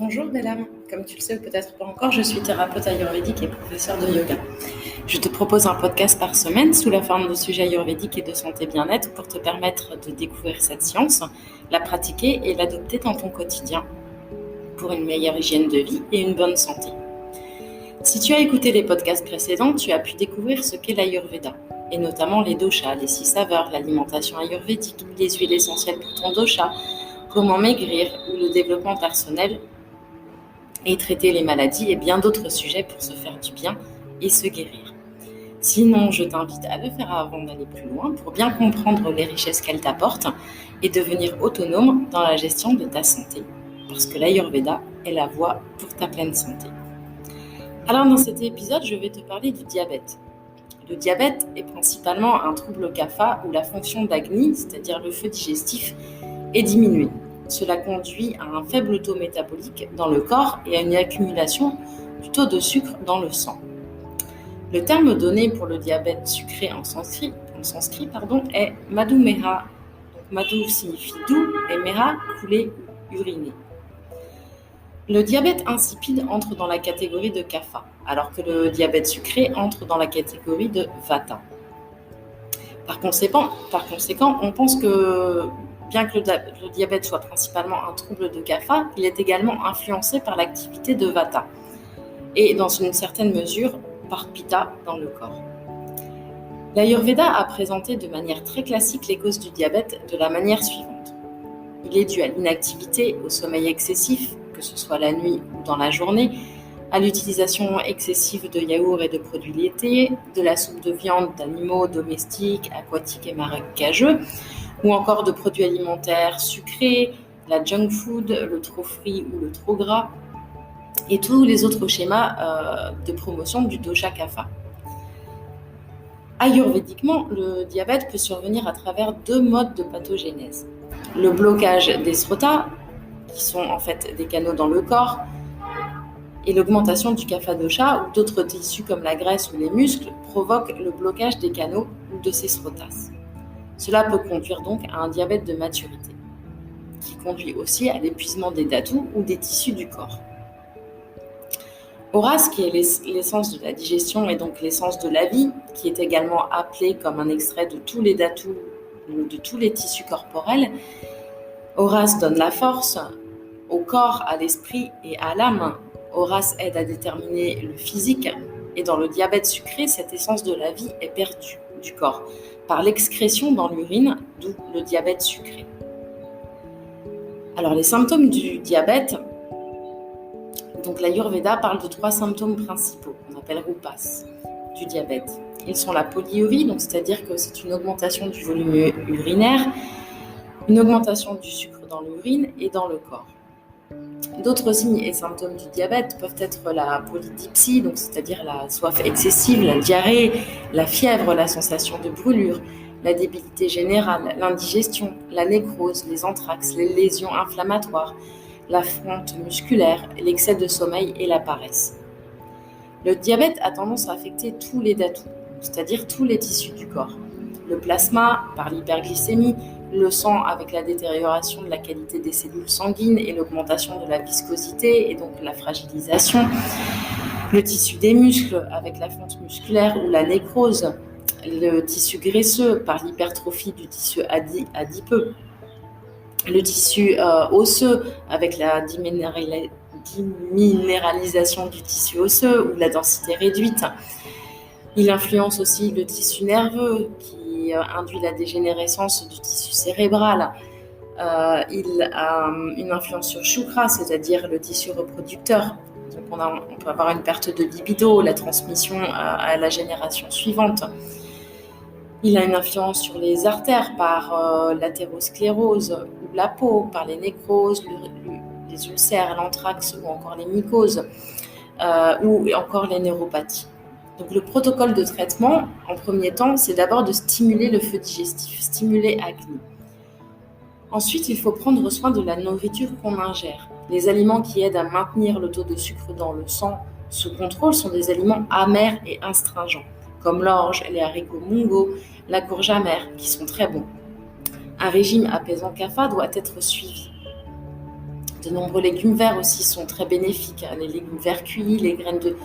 Bonjour Bellam, comme tu le sais ou peut-être pas encore, je suis thérapeute ayurvédique et professeure de yoga. Je te propose un podcast par semaine sous la forme de sujets ayurvédiques et de santé bien-être pour te permettre de découvrir cette science, la pratiquer et l'adopter dans ton quotidien pour une meilleure hygiène de vie et une bonne santé. Si tu as écouté les podcasts précédents, tu as pu découvrir ce qu'est l'Ayurveda, et notamment les doshas, les 6 saveurs, l'alimentation ayurvédique, les huiles essentielles pour ton dosha, comment maigrir ou le développement personnel et traiter les maladies et bien d'autres sujets pour se faire du bien et se guérir. Sinon, je t'invite à le faire avant d'aller plus loin pour bien comprendre les richesses qu'elle t'apporte et devenir autonome dans la gestion de ta santé, parce que l'Ayurveda est la voie pour ta pleine santé. Alors dans cet épisode, je vais te parler du diabète. Le diabète est principalement un trouble kapha où la fonction d'Agni, c'est-à-dire le feu digestif, est diminuée. Cela conduit à un faible taux métabolique dans le corps et à une accumulation du taux de sucre dans le sang. Le terme donné pour le diabète sucré en sanskrit est Madhumeha. Madhu signifie doux et Meha, couler ou uriner. Le diabète insipide entre dans la catégorie de kapha, alors que le diabète sucré entre dans la catégorie de vata. Par conséquent, on pense que bien que le diabète soit principalement un trouble de kapha, il est également influencé par l'activité de vata et dans une certaine mesure par pitta dans le corps. L'Ayurveda a présenté de manière très classique les causes du diabète de la manière suivante. Il est dû à l'inactivité, au sommeil excessif, que ce soit la nuit ou dans la journée, à l'utilisation excessive de yaourts et de produits laitiers, de la soupe de viande d'animaux domestiques, aquatiques et marécageux, ou encore de produits alimentaires sucrés, la junk food, le trop frit ou le trop gras, et tous les autres schémas de promotion du dosha kapha. Ayurvédiquement, le diabète peut survenir à travers 2 modes de pathogénèse. Le blocage des srotas, qui sont en fait des canaux dans le corps, et l'augmentation du kapha dosha ou d'autres tissus comme la graisse ou les muscles provoquent le blocage des canaux ou de ces srotas. Cela peut conduire donc à un diabète de maturité, qui conduit aussi à l'épuisement des dhatus ou des tissus du corps. Horace, qui est l'essence de la digestion et donc l'essence de la vie, qui est également appelé comme un extrait de tous les dhatus ou de tous les tissus corporels, Horace donne la force au corps, à l'esprit et à l'âme. Horace aide à déterminer le physique, et dans le diabète sucré, cette essence de la vie est perdue du corps par l'excrétion dans l'urine, d'où le diabète sucré. Alors les symptômes du diabète, donc l'Ayurveda parle de 3 symptômes principaux, qu'on appelle rupas, du diabète. Ils sont la polyurie, donc c'est-à-dire que c'est une augmentation du volume urinaire, une augmentation du sucre dans l'urine et dans le corps. D'autres signes et symptômes du diabète peuvent être la polydipsie, donc c'est-à-dire la soif excessive, la diarrhée, la fièvre, la sensation de brûlure, la débilité générale, l'indigestion, la nécrose, les anthrax, les lésions inflammatoires, la fonte musculaire, l'excès de sommeil et la paresse. Le diabète a tendance à affecter tous les dhatus, c'est-à-dire tous les tissus du corps. Le plasma par l'hyperglycémie, le sang avec la détérioration de la qualité des cellules sanguines et l'augmentation de la viscosité et donc la fragilisation, le tissu des muscles avec la fonte musculaire ou la nécrose, le tissu graisseux par l'hypertrophie du tissu adipeux, le tissu osseux avec la déminéralisation du tissu osseux ou la densité réduite. Il influence aussi le tissu nerveux qui induit la dégénérescence du tissu cérébral. Il a une influence sur chakra, c'est-à-dire le tissu reproducteur. Donc on peut avoir une perte de libido, la transmission à la génération suivante. Il a une influence sur les artères par l'athérosclérose ou la peau, par les nécroses, les ulcères, l'anthrax ou encore les mycoses ou encore les neuropathies. Donc le protocole de traitement, en premier temps, c'est d'abord de stimuler le feu digestif, stimuler Agni. Ensuite, il faut prendre soin de la nourriture qu'on ingère. Les aliments qui aident à maintenir le taux de sucre dans le sang sous contrôle sont des aliments amers et astringents, comme l'orge, les haricots mungo, la courge amère, qui sont très bons. Un régime apaisant kapha doit être suivi. De nombreux légumes verts aussi sont très bénéfiques. Les légumes verts cuits, les graines de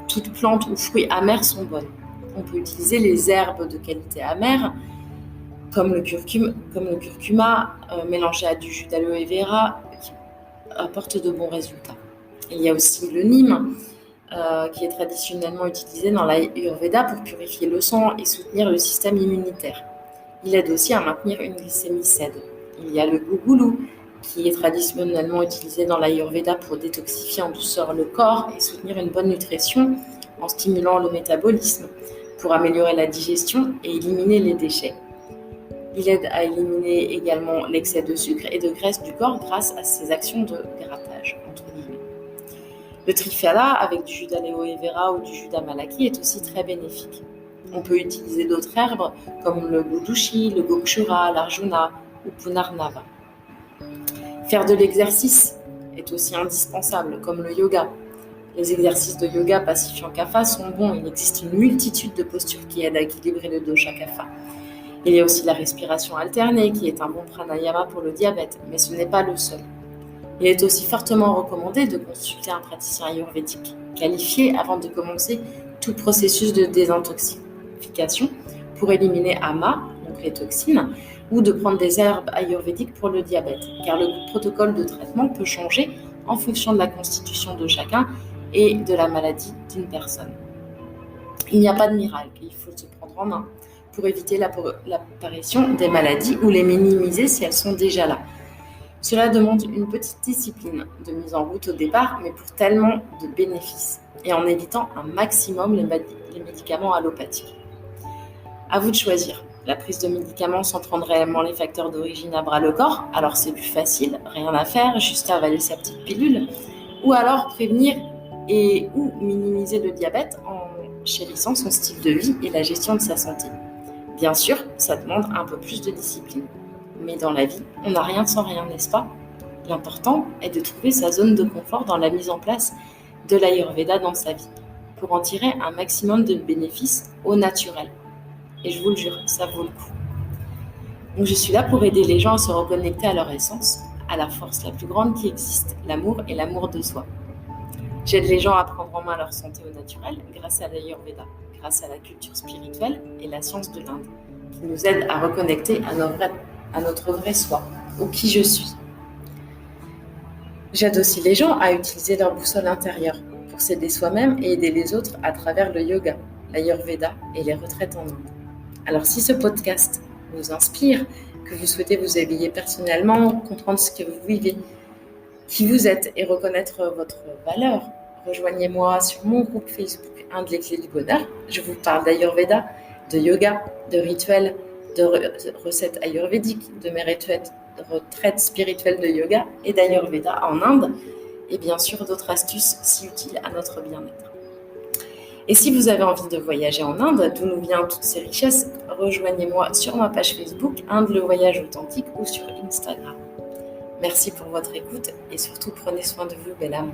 toutes plantes ou fruits amers sont bonnes. On peut utiliser les herbes de qualité amère, comme le curcuma, mélangé à du jus d'aloe vera, qui apporte de bons résultats. Il y a aussi le Nîmes, qui est traditionnellement utilisé dans l'Ayurveda pour purifier le sang et soutenir le système immunitaire. Il aide aussi à maintenir une glycémie saine. Il y a le Gougoulou, qui est traditionnellement utilisé dans l'Ayurveda pour détoxifier en douceur le corps et soutenir une bonne nutrition en stimulant le métabolisme, pour améliorer la digestion et éliminer les déchets. Il aide à éliminer également l'excès de sucre et de graisse du corps grâce à ses actions de grattage, entre guillemets. Le Triphala, avec du jus d'aloe vera ou du jus d'amalaki, est aussi très bénéfique. On peut utiliser d'autres herbes comme le gudushi, le gokshura, l'arjuna ou punarnava. Faire de l'exercice est aussi indispensable, comme le yoga. Les exercices de yoga pacifiant kapha sont bons. Il existe une multitude de postures qui aident à équilibrer le dosha kapha. Il y a aussi la respiration alternée qui est un bon pranayama pour le diabète, mais ce n'est pas le seul. Il est aussi fortement recommandé de consulter un praticien ayurvédique qualifié avant de commencer tout processus de désintoxication pour éliminer ama, donc les toxines, ou de prendre des herbes ayurvédiques pour le diabète, car le protocole de traitement peut changer en fonction de la constitution de chacun et de la maladie d'une personne. Il n'y a pas de miracle, il faut se prendre en main pour éviter l'apparition des maladies ou les minimiser si elles sont déjà là. Cela demande une petite discipline de mise en route au départ, mais pour tellement de bénéfices, et en évitant un maximum les médicaments allopathiques. À vous de choisir. La prise de médicaments sans prendre réellement les facteurs d'origine à bras le corps, alors c'est plus facile, rien à faire, juste avaler sa petite pilule, ou alors prévenir ou minimiser le diabète en chérissant son style de vie et la gestion de sa santé. Bien sûr, ça demande un peu plus de discipline. Mais dans la vie, on n'a rien sans rien, n'est-ce pas? L'important est de trouver sa zone de confort dans la mise en place de l'Ayurveda dans sa vie, pour en tirer un maximum de bénéfices au naturel. Et je vous le jure, ça vaut le coup. Donc je suis là pour aider les gens à se reconnecter à leur essence, à la force la plus grande qui existe, l'amour et l'amour de soi. J'aide les gens à prendre en main leur santé au naturel grâce à l'Ayurveda, grâce à la culture spirituelle et la science de l'Inde, qui nous aident à reconnecter à notre vrai soi, au qui je suis. J'aide aussi les gens à utiliser leur boussole intérieure pour s'aider soi-même et aider les autres à travers le yoga, l'Ayurveda et les retraites en Inde. Alors si ce podcast vous inspire, que vous souhaitez vous éveiller personnellement, comprendre ce que vous vivez, qui vous êtes et reconnaître votre valeur, rejoignez-moi sur mon groupe Facebook Inde les clés du bonheur. Je vous parle d'Ayurveda, de yoga, de rituels, de recettes ayurvédiques, de mes retraites spirituelles de yoga et d'Ayurveda en Inde, et bien sûr d'autres astuces si utiles à notre bien-être. Et si vous avez envie de voyager en Inde, d'où nous viennent toutes ces richesses, rejoignez-moi sur ma page Facebook Inde le voyage authentique ou sur Instagram. Merci pour votre écoute et surtout prenez soin de vous, belle âme.